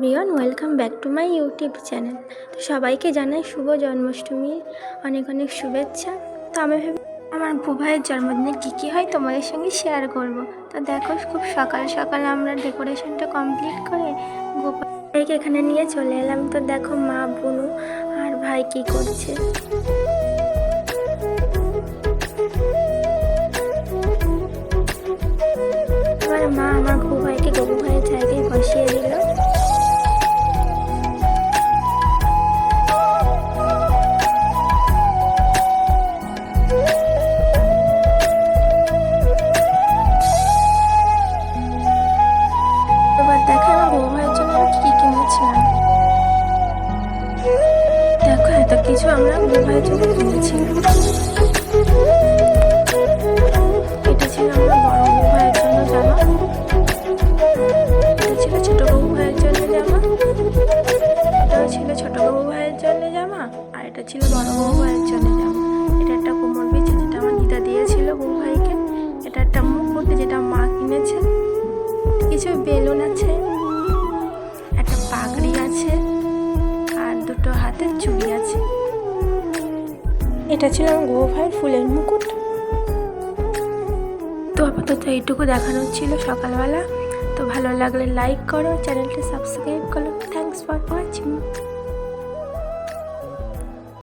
Everyone, welcome back to my YouTube channel. তো সবাইকে জানাই শুভ জন্মাষ্টমীর অনেক অনেক শুভেচ্ছা। তো আমি ভেবে আমার ভাইয়ের জন্মদিনে কী হয় তোমাদের সঙ্গে শেয়ার করব। তো দেখো, খুব সকাল সকাল আমরা ডেকোরেশনটা কমপ্লিট করে ভাইকে এখানে নিয়ে চলে এলাম। তো দেখো মা, বুনু আর ভাই কী করছে। এবার মা আমার ভাইকে গবু ভাইয়ের জায়গায় বসিয়ে দিল। এবার দেখো আমার গবু ভাইয়ের জন্য আমি কী কিনেছিলাম। দেখো এত কিছু আমরা গবু ভাইয়ের জন্য কিনেছিলাম। এটা ছিল আমার বড় গবু ভাইয়ের জন্য জামা, এটা ছিল ছোট গবু ভাইয়ের জন্য জামা, এটাও ছিল ছোট গবু ভাইয়ের জন্য জামা, আর এটা ছিল বড় গবু ভাইয়ের জন্য জামা। এটা একটা কোমর বিছে যেটা আমার দিদা দিয়েছিল গবু ভাইকে। এটা একটা মুকুট যেটা মা কিনেছে। কিছু বেলুন আছে, একটা পাগড়ি আছে, আর দুটো হাতের চুড়ি আছে। এটা ছিল আমার গবু ভাইয়ের ফুলের মুকুট। তো আপাতত এইটুকু দেখানোর ছিল সকালবেলা। তো ভালো লাগলে লাইক করো, চ্যানেলটা সাবস্ক্রাইব করো। Thanks for watching.